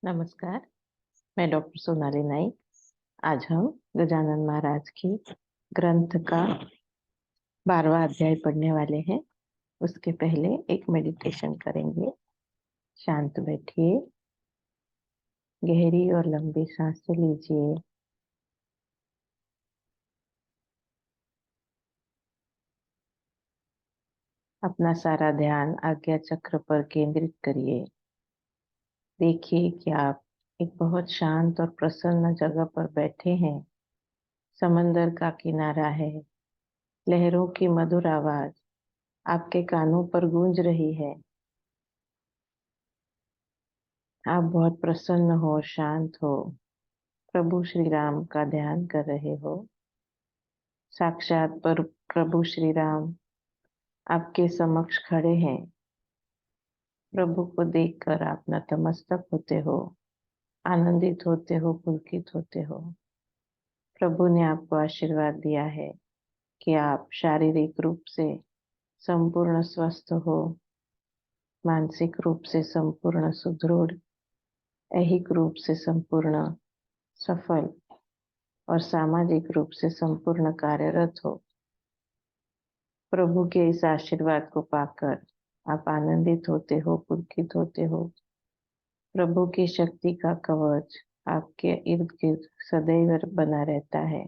नमस्कार। मैं डॉक्टर सोनाली नाइक। आज हम गजानन महाराज की ग्रंथ का 12वां अध्याय पढ़ने वाले हैं। उसके पहले एक मेडिटेशन करेंगे। शांत बैठिए, गहरी और लंबी सांसें लीजिए। अपना सारा ध्यान आज्ञा चक्र पर केंद्रित करिए। देखिए कि आप एक बहुत शांत और प्रसन्न जगह पर बैठे हैं। समंदर का किनारा है, लहरों की मधुर आवाज आपके कानों पर गूंज रही है। आप बहुत प्रसन्न हो, शांत हो, प्रभु श्री राम का ध्यान कर रहे हो। साक्षात पर प्रभु श्री राम आपके समक्ष खड़े हैं। प्रभु को देखकर आप नतमस्तक होते हो, आनंदित होते हो, पुलकित होते हो। प्रभु ने आपको आशीर्वाद दिया है कि आप शारीरिक रूप से संपूर्ण स्वस्थ हो, मानसिक रूप से संपूर्ण सुदृढ़, ऐहिक रूप से संपूर्ण सफल और सामाजिक रूप से संपूर्ण कार्यरत हो। प्रभु के इस आशीर्वाद को पाकर आप आनंदित होते हो, पुलकित होते हो। प्रभु की शक्ति का कवच आपके इर्द गिर्द सदैव बना रहता है।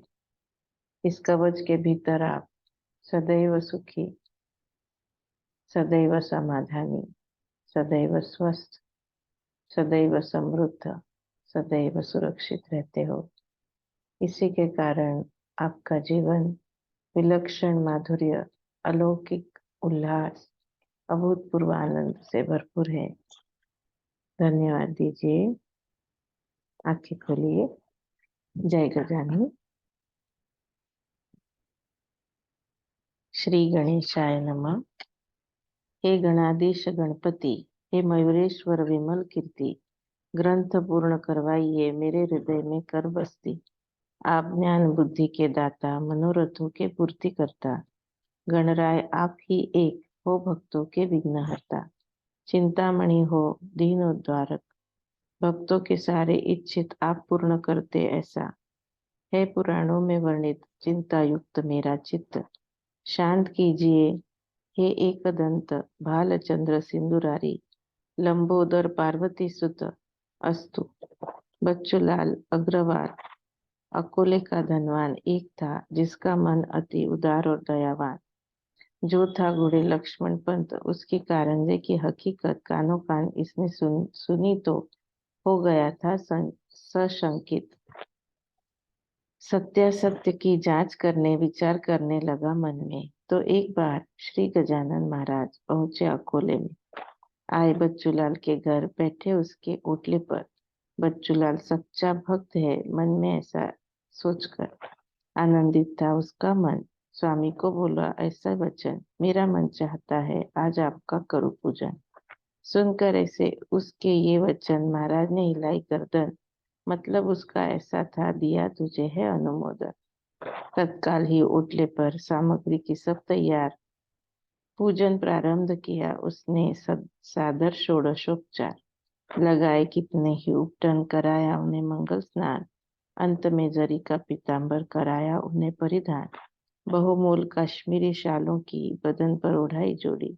इस कवच के भीतर आप सदैव सुखी, सदैव समाधानी, सदैव स्वस्थ, सदैव समृद्ध, सदैव सुरक्षित रहते हो। इसी के कारण आपका जीवन विलक्षण माधुर्य, अलौकिक उल्लास, अभूतपूर्व आनंद से भरपूर है। धन्यवाद दीजिए। आंखें खोलिए। जय गजानन। श्री गणेशाय नमः। हे गणाधीश गणपति, हे मयूरेश्वर विमल कीर्ति, ग्रंथ पूर्ण करवाइए मेरे हृदय में कर बसती। आप ज्ञान बुद्धि के दाता, मनोरथों के पूर्ति करता, गणराय आप ही एक हो, भक्तों के विघ्नहर्ता। चिंतामणि हो, दीन उद्धारक, भक्तों के सारे इच्छित आप पूर्ण करते ऐसा। है पुराणों में वर्णित चिंता युक्त मेरा चित्त, शांत कीजिए हे एकदंत भालचंद्र सिंदुरारी, लंबोदर पार्वती सुत अस्तु। बच्चूलाल अग्रवाल अकोले का धनवान एक था, जिसका मन अति उदार और दयावान। जो था बूढ़े लक्ष्मण पंत, उसकी कारंजे की हकीकत कानों कान इसने सुनी तो हो गया था सशंकित। सत्यासत्य की जांच करने विचार करने लगा मन में, तो एक बार श्री गजानन महाराज पहुंचे अकोले में। आए बच्चूलाल के घर, बैठे उसके ओटले पर। बच्चूलाल सच्चा भक्त है, मन में ऐसा सोचकर आनंदित था उसका मन। स्वामी को बोला, ऐसा वचन मेरा मन चाहता है, आज आपका करूं पूजन। सुनकर ऐसे उसके ये वचन महाराज ने हिलाई गर्दन। मतलब उसका ऐसा था, दिया तुझे है अनुमोदन। तत्काल ही ओटले पर सामग्री की सब तैयार, पूजन प्रारंभ किया उसने। सादर षोडशोपचार लगाए, कितने ही उपटन कराया उन्हें मंगल स्नान। अंत में जरी का पीताम्बर कराया उन्हें परिधान। बहुमूल कश्मीरी शालों की बदन पर ओढ़ाई जोड़ी,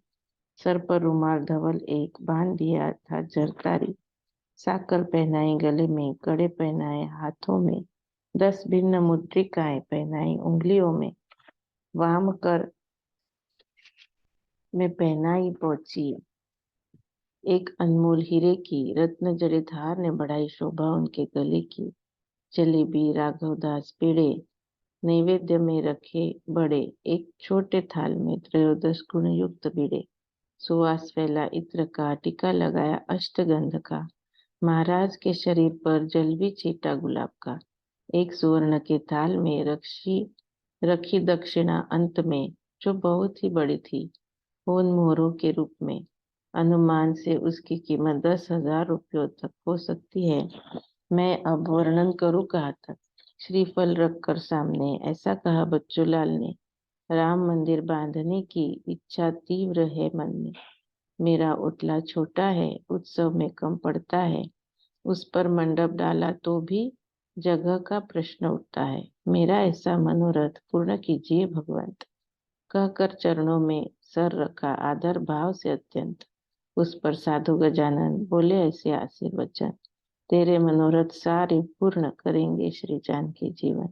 सर पर रुमाल धवल एक बांध दिया था जरतारी। साकल पहनाई गले में, कड़े पहनाए हाथों में, 10 भिन्न मुद्रिकाएं पहनाई उंगलियों में। वाम कर में पहनाई पहुंची एक अनमोल हीरे की, रत्न जड़ित हार ने बढ़ाई शोभा उनके गले की। जलेबी राघवदास पेड़े नैवेद्य में रखे बड़े, एक छोटे थाल में 13 गुण युक्त बीड़े। सुवास फैला इत्र का, टीका लगाया अष्टगंध का। महाराज के शरीर पर जल भी छीटा गुलाब का। एक सुवर्ण के थाल में रखी दक्षिणा अंत में, जो बहुत ही बड़ी थी, होन मोहरों के रूप में। अनुमान से उसकी कीमत 10,000 रुपयों तक हो सकती है। मैं अब वर्णन करूं कहाँ तक। श्रीफल रखकर सामने ऐसा कहा बच्चूलाल ने, राम मंदिर बांधने की इच्छा तीव्र है मन में। मेरा ओटला छोटा है, उत्सव में कम पड़ता है। उस पर मंडप डाला तो भी जगह का प्रश्न उठता है। मेरा ऐसा मनोरथ पूर्ण कीजिए भगवंत, कहकर चरणों में सर रखा आदर भाव से अत्यंत। उस पर साधु गजानन बोले ऐसे आशीर्वचन, तेरे मनोरथ सारे पूर्ण करेंगे श्री जानकी जीवन।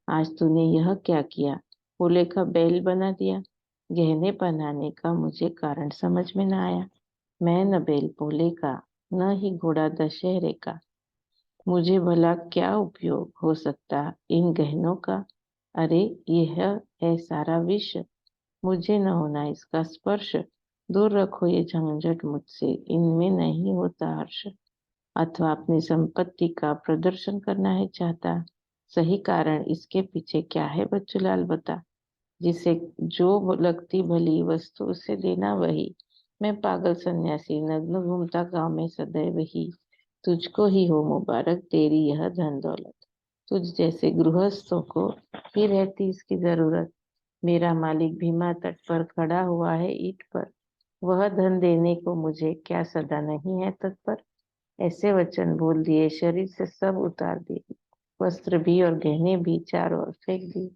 आज तूने यह क्या किया, भोले का बैल बना दिया। गहने पहनाने का मुझे कारण समझ में न आया। मैं न बैल भोले का, न ही घोड़ा दशहरे का। मुझे भला क्या उपयोग हो सकता इन गहनों का। अरे यह है सारा विष, मुझे न होना इसका स्पर्श। दूर रखो ये झंझट मुझसे, इनमें नहीं होता हर्ष। अथवा अपनी संपत्ति का प्रदर्शन करना है चाहता, सही कारण इसके पीछे क्या है बच्चूलाल बता। जिसे जो लगती भली वस्तु उसे देना वही। मैं पागल सन्यासी नग्न घूमता गांव में सदैव ही। तुझको ही हो मुबारक तेरी यह धन दौलत। तुझ जैसे गृहस्थों को ही रहती इसकी जरूरत। मेरा मालिक भीमा तट पर खड़ा हुआ है ईंट पर, वह धन देने को मुझे क्या सदा नहीं है तत्पर। ऐसे वचन बोल दिए, शरीर से सब उतार दिए, वस्त्र भी और गहने भी चारों ओर फेंक दिए।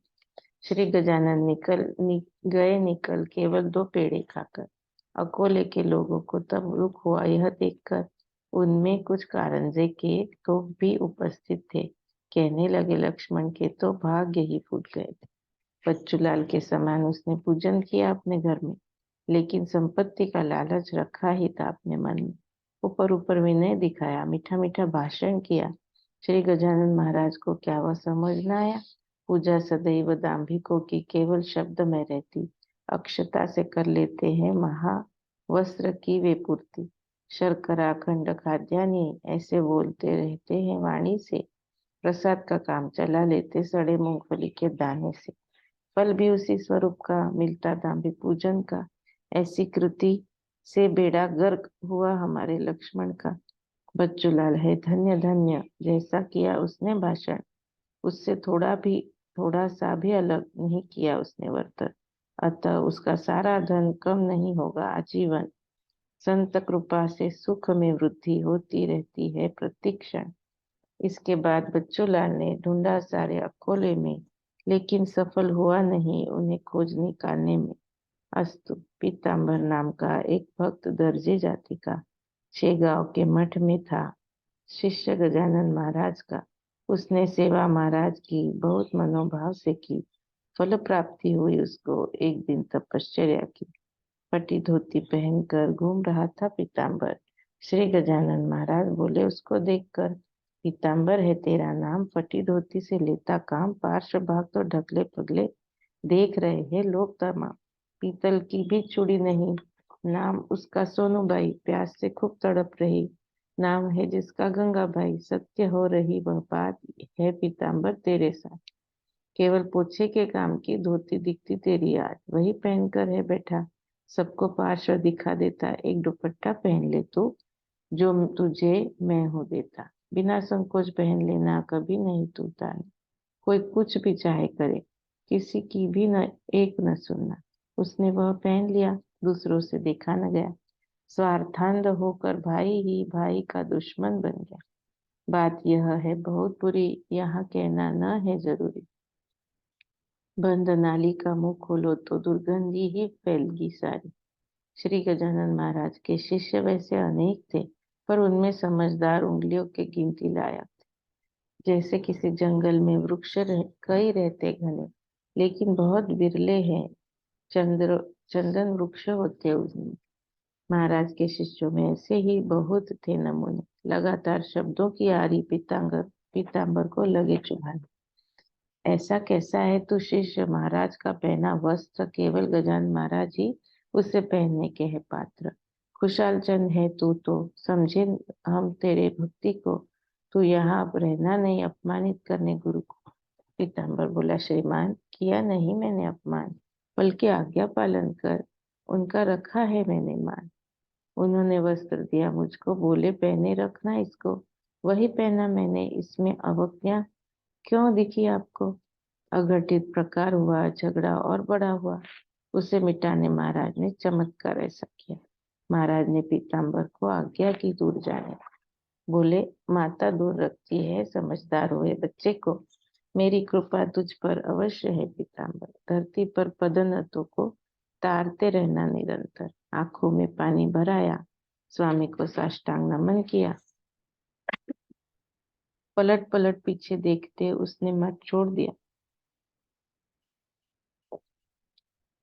श्री गजानन निकल केवल 2 पेड़े खाकर। अकोले के लोगों को तब दुख हुआ यह देखकर। उनमें कुछ कारंजे के तो भी उपस्थित थे। कहने लगे, लक्ष्मण के तो भाग्य ही फूट गए थे। बच्चूलाल के समान उसने पूजन किया अपने घर में, लेकिन संपत्ति का लालच रखा ही था अपने मन में। ऊपर ऊपर विनय दिखाया, मीठा मीठा भाषण किया। श्री गजानन महाराज को क्या वह समझ न आया। पूजा सदैव दाम्भिकों की केवल शब्द में रहती, अक्षता से कर लेते हैं महा वस्त्र की वे पूर्ति। शर्करा खंड खाद्यानि ऐसे बोलते रहते हैं वाणी से, प्रसाद का काम चला लेते सड़े मूंगफली के दाने से। फल भी उसी स्वरूप का मिलता दाम्भिक पूजन का। ऐसी कृति से बेड़ा गर्क हुआ हमारे लक्ष्मण का। बच्चूलाल है धन्य धन्य, जैसा किया उसने भाषण, उससे थोड़ा सा भी अलग नहीं किया उसने वर्तन। अतः उसका सारा धन कम नहीं होगा आजीवन। संत कृपा से सुख में वृद्धि होती रहती है प्रतिक्षण। इसके बाद बच्चूलाल ने ढूंढा सारे अकोले में, लेकिन सफल हुआ नहीं उन्हें खोज निकालने में। अस्तु, पीताम्बर नाम का एक भक्त दर्जे जाति का शेगांव के मठ में था, शिष्य गजानन महाराज का। उसने सेवा महाराज की बहुत मनोभाव से की। फल प्राप्ति हुई उसको। एक दिन तपश्चर्या की, फटी धोती पहनकर घूम रहा था पीताम्बर। श्री गजानन महाराज बोले उसको देखकर, पीताम्बर है तेरा नाम, फटी धोती से लेता काम, पार्श्व भाग तो ढकले पगले देख रहे हैं लोग तमाम। पीतल की भी चूड़ी नहीं, नाम उसका सोनूबाई, प्यास से खूब तड़प रही, नाम है जिसका गंगाबाई। सत्य हो रही वह बात है पीताम्बर तेरे साथ, केवल पोछे के काम की धोती दिखती तेरी आज, वही पहनकर है बैठा, सबको पार्श्व दिखा देता। एक दुपट्टा पहन ले तू, जो तुझे मैं हूँ देता, बिना संकोच पहन लेना, कभी नहीं तू उतारना। कोई कुछ भी चाहे करे, किसी की भी न एक न सुनना। उसने वह पहन लिया, दूसरों से देखा न गया, स्वार्थांध होकर भाई ही भाई का दुश्मन बन गया। बात यह है बहुत बुरी, यहाँ कहना न है जरूरी। बंद नाली का मुंह खोलो तो दुर्गंधी ही फैलगी सारी। श्री गजानन महाराज के शिष्य वैसे अनेक थे, पर उनमें समझदार उंगलियों के गिनती लायक थे। जैसे किसी जंगल में कई रहते घने, लेकिन बहुत बिरले हैं चंदन वृक्ष होते उनमें। महाराज के शिष्यों में ऐसे ही बहुत थे नमूने। लगातार शब्दों की आरी पीताम्बर को लगे चुभाने। ऐसा कैसा है तू शिष्य, महाराज का पहना वस्त्र केवल गजानन महाराज ही उसे पहनने के है पात्र। खुशाल चंद है तू तो समझे हम तेरे भक्ति को, तू यहाँ अब रहना नहीं अपमानित करने गुरु को। पीताम्बर बोला, श्रीमान किया नहीं मैंने अपमान, बल्कि आज्ञा पालन कर उनका रखा है मैंने मान। उन्होंने वस्त्र दिया मुझको, बोले पहने रखना इसको, वही पहना मैंने, इसमें अवज्ञा क्यों दिखी आपको। अघटित प्रकार हुआ, झगड़ा और बड़ा हुआ, उसे मिटाने महाराज ने चमत्कार ऐसा किया। महाराज ने पीताम्बर को आज्ञा की दूर जाने को। बोले, माता दूर रखती है समझदार हुए बच्चे को। मेरी कृपा तुझ पर अवश्य है पीताम्बर। धरती पर पदोन्नतों को तारते रहना निरंतर। आंखों में पानी भराया, स्वामी को साष्टांग नमन किया। पलट पलट पीछे देखते उसने मत छोड़ दिया।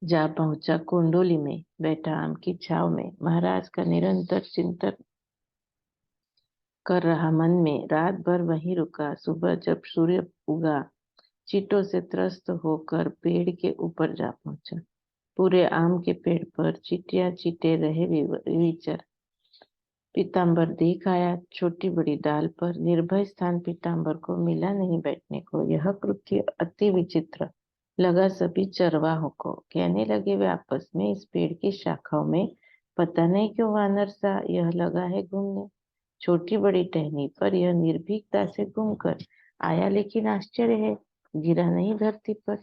जा पहुंचा कोंडोली में, बैठा आम की छाव में। महाराज का निरंतर चिंतन कर रहा मन में। रात भर वहीं रुका। सुबह जब सूर्य उगा, चींटों से त्रस्त होकर पेड़ के ऊपर जा पहुंचा। पूरे आम के पेड़ पर चींटियां चींटे रहे विचर। पीताम्बर देख आया। छोटी बड़ी डाल पर निर्भय स्थान पीताम्बर को मिला नहीं बैठने को। यह कृत्य अति विचित्र लगा सभी चरवाहों को। कहने लगे वे आपस में, इस पेड़ की शाखाओं में पता नहीं क्यों वानर सा यह लगा है घूमने। छोटी बड़ी टहनी पर यह निर्भीकता से घूमकर आया, लेकिन आश्चर्य है, गिरा नहीं धरती पर।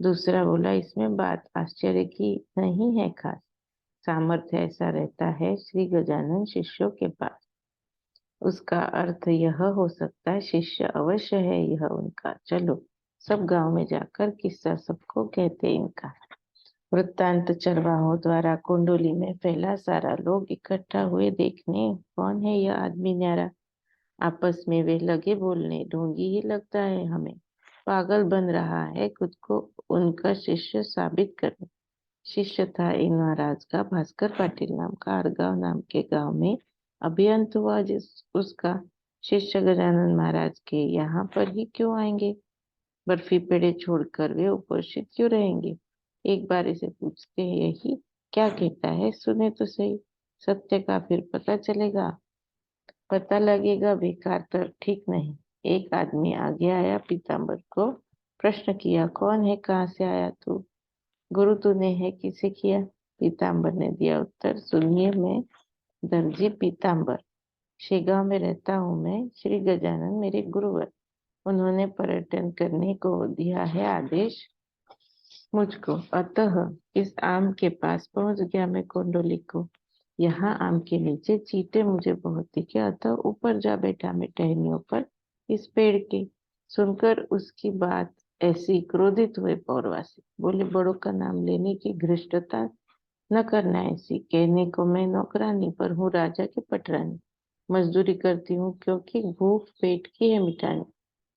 दूसरा बोला, इसमें बात आश्चर्य की नहीं है खास। सामर्थ्य ऐसा रहता है श्री गजानन शिष्यों के पास। उसका अर्थ यह हो सकता है शिष्य अवश्य है यह उनका। चलो सब गांव में जाकर किस्सा सबको कहते इनका। वृत्तांत चरवाहों द्वारा कुंडली में फैला। सारा लोग इकट्ठा हुए देखने, कौन है यह आदमी न्यारा। आपस में वे लगे बोलने, ढोंगी ही लगता है हमें, पागल बन रहा है खुद को उनका शिष्य साबित करने। शिष्य था इन महाराज का भास्कर पाटिल नाम का। अरगांव नाम के गांव में अभियंत हुआ। जिस उसका शिष्य गजानन महाराज के यहाँ पर ही क्यों आएंगे। बर्फी पेड़े छोड़कर वे उपस्थित क्यों रहेंगे। एक बार इसे पूछते हैं, यही क्या कहता है, सुने तो सही। सत्य का फिर पता चलेगा। पता लगेगा बेकार तो ठीक नहीं। एक आदमी आगे आया, पीताम्बर को प्रश्न किया, कौन है, कहाँ से आया तू। गुरु तूने है किसे किया। पीताम्बर ने दिया उत्तर, सुनिए, मैं दर्जी पीताम्बर, शेगांव में रहता हूँ मैं। श्री गजानन मेरे गुरुवर, उन्होंने पर्यटन करने को दिया है आदेश मुझको। अतः इस आम के पास पहुंच गया मैं कोंडोली को। यहाँ आम के नीचे चींटे मुझे बहुत दिखे, अतः ऊपर जा बैठा मैं टहनियों पर इस पेड़ के। सुनकर उसकी बात ऐसी क्रोधित हुए पौरवासी। बोले, बड़ों का नाम लेने की धृष्टता न करना ऐसी। कहने को मैं नौकरानी, पर हूँ राजा की पटरानी। मजदूरी करती हूँ क्योंकि भूख पेट की है मिटानी।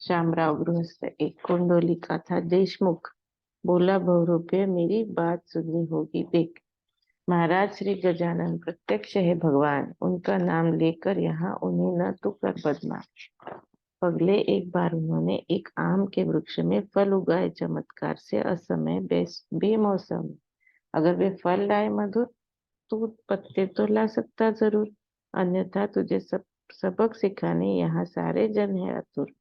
श्यामराव गृहस्थ एक कुंडोली का था देशमुख। बोला, बहुरूपये मेरी बात सुननी होगी देख। महाराज श्री गजानन प्रत्यक्ष है भगवान। उनका नाम लेकर यहाँ उन्हें न तू कर बदनाम। पगले, एक बार उन्होंने एक आम के वृक्ष में फल उगाए चमत्कार से असमय बेमौसम। अगर वे फल लाए मधुर, तू पत्ते तो ला सकता जरूर, अन्यथा तुझे सबक सिखाने यहाँ सारे जन है आतुर।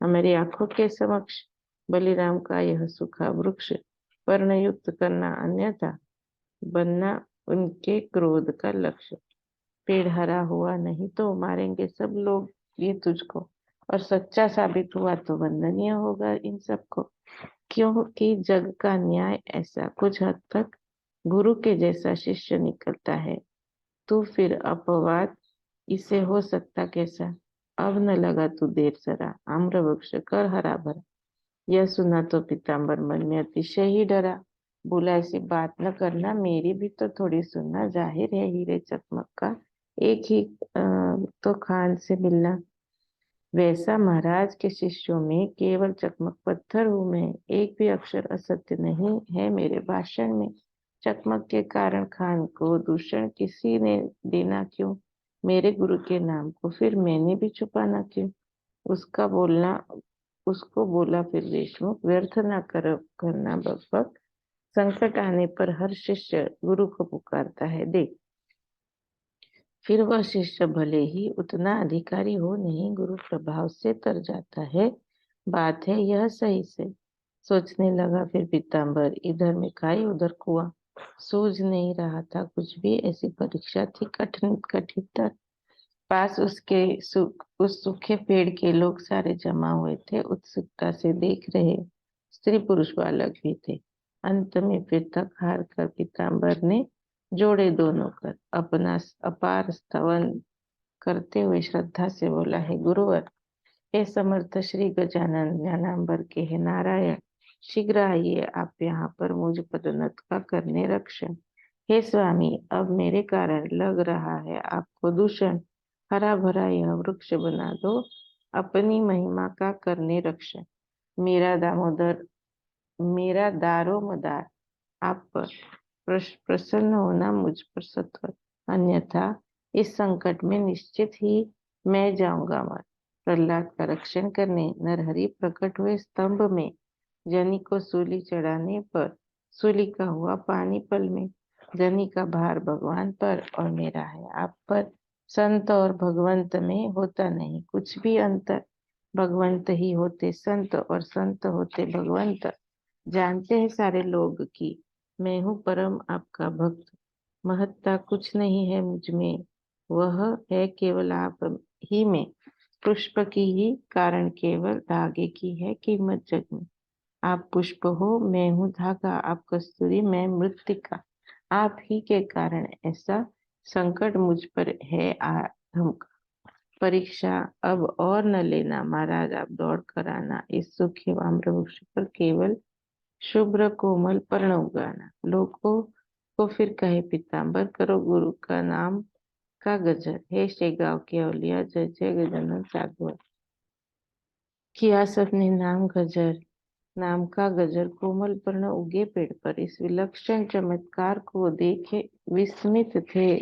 हमारी आंखों के समक्ष बलिराम का यह सूखा वृक्ष पर्णयुक्त करना, अन्यथा बनना उनके क्रोध का लक्ष्य। पेड़ हरा हुआ नहीं तो मारेंगे सब लोग ये तुझको, और सच्चा साबित हुआ तो वंदनीय होगा इन सबको। क्योंकि जग का न्याय ऐसा, कुछ हद तक गुरु के जैसा शिष्य निकलता है, तो फिर अपवाद इसे हो सकता कैसा। अब न लगा तू देर जरा, आम्र वृक्ष कर हरा भरा। यह सुना तो पीताम्बर मन में अतिशय ही डरा। बोला, ऐसी बात न करना, मेरी भी तो थोड़ी सुनना। जाहिर है हीरे चकमक का एक ही तो खान से मिलना। वैसा महाराज के शिष्यों में केवल चकमक पत्थर हूं मैं। एक भी अक्षर असत्य नहीं है मेरे भाषण में। चकमक के कारण खान को दूषण किसी ने देना क्यों। मेरे गुरु के नाम को फिर मैंने भी छुपाना क्यों। उसका बोलना उसको बोला फिर देशमुख, व्यर्थ न करना बकबक। संकट आने पर हर शिष्य गुरु को पुकारता है देख। फिर वह शिष्य भले ही उतना अधिकारी हो नहीं, गुरु प्रभाव से तर जाता है। बात है यह सही से। सोचने लगा फिर पीताम्बर, इधर में खाई उधर कुआं। सूझ नहीं रहा था कुछ भी। ऐसी परीक्षा थी कठिन कठिनतर। पास उस सूखे पेड़ के लोग सारे जमा हुए थे, उत्सुकता से देख रहे। स्त्री पुरुष बालक भी थे। अंत में फिर तक हार कर पीताम्बर ने जोड़े दोनों कर अपना अपार स्तवन करते हुए श्रद्धा से बोला, है गुरुवर, हे समर्थ श्री गजानन, ज्ञानांबर के हे नारायण, शीघ्र आइए, आप यहाँ पर मुझ पदोन्नत का करने रक्षण। हे स्वामी, अब मेरे कारण लग रहा है आपको दूषण, हरा भरा यह वृक्ष बना दो, अपनी महिमा का करने रक्षण। मेरा दामोदर, मेरा दारोमदार आप पर प्रसन्न होना मुझ पर सत्वर, अन्यथा इस संकट में निश्चित ही मैं जाऊंगा मर। प्रहलाद का रक्षण करने नरहरि प्रकट हुए स्तंभ में, जनी को सूली चढ़ाने पर सूली का हुआ पानी पल में। जनी का भार भगवान पर और मेरा है आप पर, संत और भगवंत में होता नहीं कुछ भी अंतर। भगवंत ही होते संत और संत होते भगवंत, जानते हैं सारे लोग कि मैं हूँ परम आपका भक्त। महत्ता कुछ नहीं है मुझ में, वह है केवल आप ही में। पुष्प की ही कारण केवल धागे की है कीमत जग में। आप पुष्प हो, मैं हूँ धागा, आप कस्तूरी, मैं मृत्तिका। आप ही के कारण ऐसा संकट मुझ पर है आधम का। परीक्षा अब और न लेना महाराज, आप दौड़ कर आना इस सूखे आम्र वृक्ष पर, केवल शुभ्र कोमल पर्ण उगाना। लोगों को फिर कहे पीताम्बर, करो गुरु का नाम का गजर। हे शेगांव के अवलिया, जय जय गजानन सागवर। किया सबने नाम गजर, नाम का गजर, कोमल पर्ण उगे पेड़ पर। इस विलक्षण चमत्कार को देखे विस्मित थे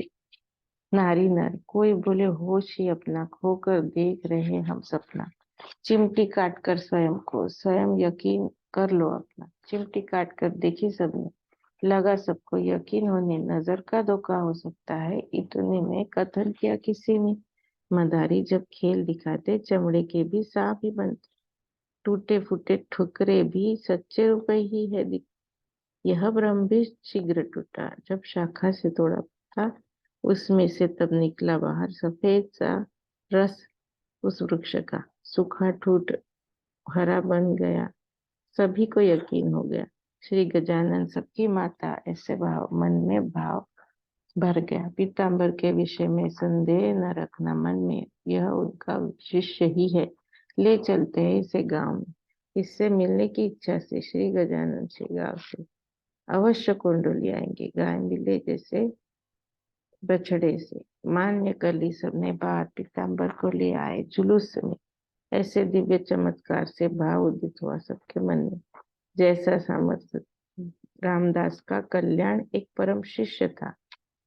नारी नर। कोई बोले होश ही अपना, खोकर देख रहे हम सपना। चिमटी काट कर स्वयं को, स्वयं यकीन कर लो अपना। चिमटी काट कर देखी सबने, लगा सबको यकीन होने, नजर का धोखा हो सकता है इतने में कथन किया किसी ने। मदारी जब खेल दिखाते, चमड़े के भी सांप ही बनते, टूटे फूटे ठुकरे भी सच्चे रुपए ही है यह ब्रह्म भी शीघ्र टूटा, जब शाखा से तोड़ा था उसमें से तब निकला बाहर सफेद सा रस उस वृक्ष का। सूखा ठूठ हरा बन गया, सभी को यकीन हो गया श्री गजानन सबकी माता। ऐसे भाव मन में भाव भर गया। पीताम्बर के विषय में संदेह न रखना मन में, यह उनका शिष्य ही है। ले चलते हैं इसे गांव में, इससे मिलने की इच्छा से श्री गजानन से गांव से अवश्य कुंडली आएंगे, गाय मिले जैसे बछड़े से। मान्य कर ली सबने बात, पीताम्बर को ले आए जुलूस में। ऐसे दिव्य चमत्कार से भाव उदित हुआ सबके मन में। जैसा सामर्थ्य रामदास का कल्याण एक परम शिष्य था,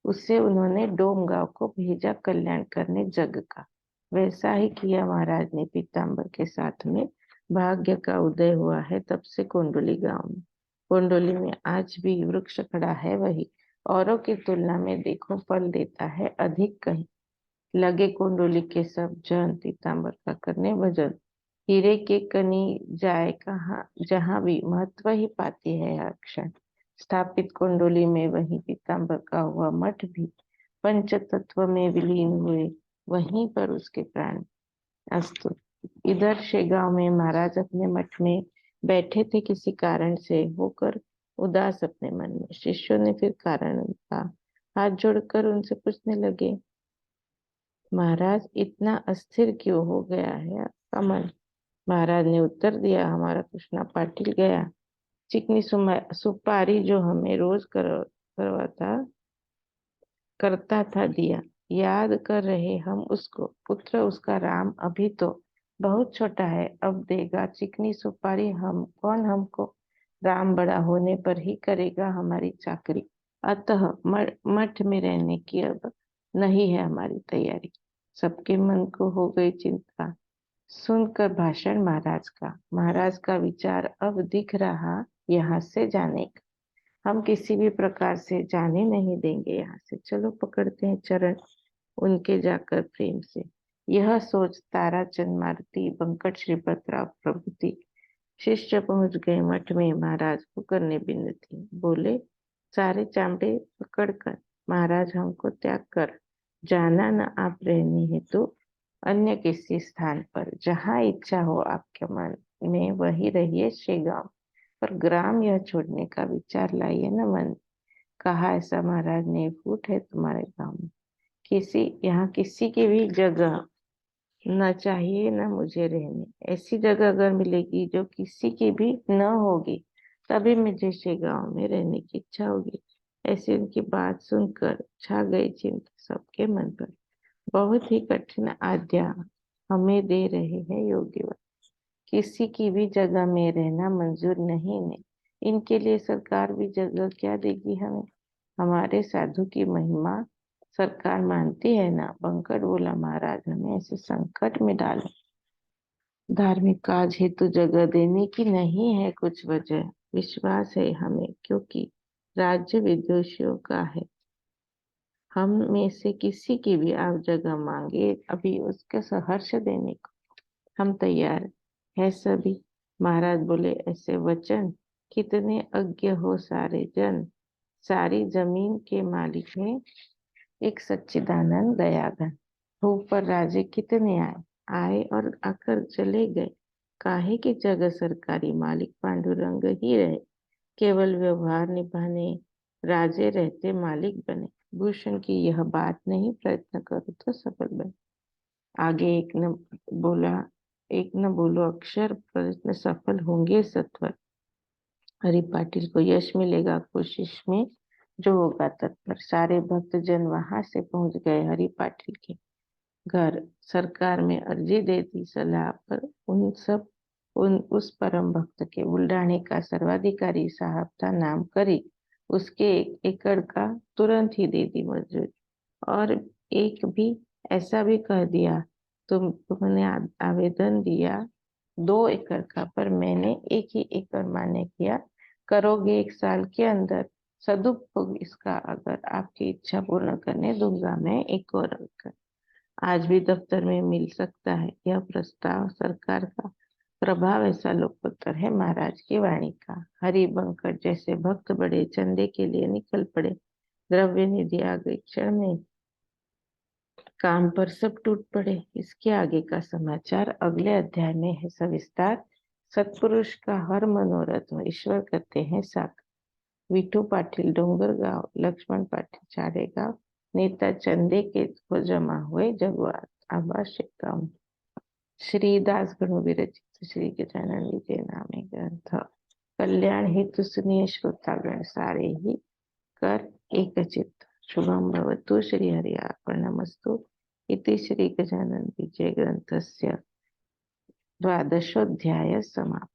उससे उन्होंने डोम गांव को भेजा कल्याण करने जग का, वैसा ही किया महाराज ने पीताम्बर के साथ में। भाग्य का उदय हुआ है तब से कोंडोली गांव में। कोंडोली में आज भी वृक्ष खड़ा है वही, औरों की तुलना में देखो फल देता है अधिक कहीं। लगे कुंडली के सब जन पीताम्बर का करने भजन। हीरे के कनी जाए कहाँ, जहाँ भी महत्व ही पाती है हर क्षण। स्थापित कुंडली में वही पीताम्बर का हुआ मठ भी, पंच तत्व में विलीन हुए वहीं पर उसके प्राण अस्तु। इधर शेगांव में महाराज अपने मठ में बैठे थे, किसी कारण से होकर उदास अपने मन में। शिष्यों ने फिर कारण का हाथ जोड़कर उनसे पूछने लगे, महाराज इतना अस्थिर क्यों हो गया है आपका मन? महाराज ने उत्तर दिया, हमारा कृष्णा पाटिल गया, चिकनी सुपारी जो हमें रोज करवाता करता था दिया, याद कर रहे हम उसको। पुत्र उसका राम अभी तो बहुत छोटा है, अब देगा चिकनी सुपारी हम कौन हमको? राम बड़ा होने पर ही करेगा हमारी चाकरी, अतः मठ में रहने की अब नहीं है हमारी तैयारी। सबके मन को हो गई चिंता सुनकर भाषण महाराज का विचार अब दिख रहा यहाँ से जाने का। हम किसी भी प्रकार से जाने नहीं देंगे यहाँ से, चलो पकड़ते हैं चरण उनके जाकर प्रेम से। यह सोच ताराचंद मारुति बंकट श्रीपतराव प्रभृति शिष्य पहुंच गए मठ में। महाराज को करने विनती, बोले सारे चामड़े पकड़कर, महाराज हमको त्याग कर जाना न आप रहने हेतु अन्य किसी स्थान पर, जहाँ इच्छा हो आपके मन में वही रहिए शेगांव, पर ग्राम यह छोड़ने का विचार लाइए न मन। कहा ऐसा महाराज ने, फूट है तुम्हारे गांव में, यहाँ किसी की भी जगह न चाहिए न मुझे रहने। ऐसी जगह अगर मिलेगी जो किसी की भी न होगी, तभी मुझे से गांव में रहने की इच्छा होगी। ऐसी उनकी बात सुनकर छा गई चिंता सबके मन पर। बहुत ही कठिन आज्ञा हमें दे रहे हैं योगी। किसी की भी जगह में रहना मंजूर नहीं ने। इनके लिए सरकार भी जगह क्या देगी हमें? हमारे साधु की महिमा सरकार मानती है ना? बंकट बोला, महाराज हमें ऐसे संकट में डाले। धार्मिक काज हेतु जगह देने की नहीं है कुछ वजह। विश्वास है हमें, क्योंकि राज्य विदेशियों का है। हम में से किसी की भी आप जगह मांगे, अभी उसके सहर्ष देने को हम तैयार है सभी। महाराज बोले, ऐसे वचन कितने अज्ञ हो सारे जन। सारी जमीन के मालिक है एक सच्चिदानंद दयाघन। भूख पर राजे कितने आए आए और आकर चले गए। काहे की जगह सरकारी मालिक पांडुरंग ही रहे। केवल व्यवहार निभाने राजे रहते मालिक बने। भूषण की यह बात नहीं, प्रयत्न करो तो सफल बने। आगे एक न बोलो अक्षर, प्रयत्न सफल होंगे सत्वर। हरि पाटिल को यश मिलेगा कोशिश में जो होगा तत्पर। सारे भक्त जन वहां से पहुंच गए हरि पाटिल के घर। सरकार में अर्जी दे दी। सलाह पर उन उस परम भक्त के बुल्ढाणे का सर्वाधिकारी साहब था नाम करी। उसके 1 एकड़ का तुरंत ही दे दी मंजूरी। और एक भी ऐसा भी कह दिया, तुमने आवेदन दिया 2 एकड़ का, पर मैंने 1 ही एकड़ मान्य किया। करोगे 1 साल के अंदर सदुपयोग इसका, अगर आपकी इच्छा पूर्ण करने दूंगा मैं 1 और एकड़। आज भी दफ्तर में मिल सकता है यह प्रस्ताव। सरकार का प्रभाव ऐसा लोकोत्तर है महाराज की वाणी का। हरि बंकट जैसे भक्त बड़े चंदे के लिए निकल पड़े। द्रव्य निधि आ गई क्षण में, काम पर सब टूट पड़े। इसके आगे का समाचार अगले अध्याय में है सविस्तार। सत्पुरुष का हर मनोरथ ईश्वर करते हैं साकार। विठू पाटिल डोंगरगांव, लक्ष्मण पाटिल चारेगांव, नेता चंदे के को जमा हुए जगवात। आभाष्य गांव श्री दास गणु विरचित श्री गजानन विजय नामे ग्रंथ। कल्याण हेतु सुनिए श्रोतागण सारे ही कर एकचित्त। शुभम भवतु। श्री हरि अर्पणमस्तु। इति श्री गजानन विजय ग्रंथस्य 12ोऽध्यायः समाप्तः।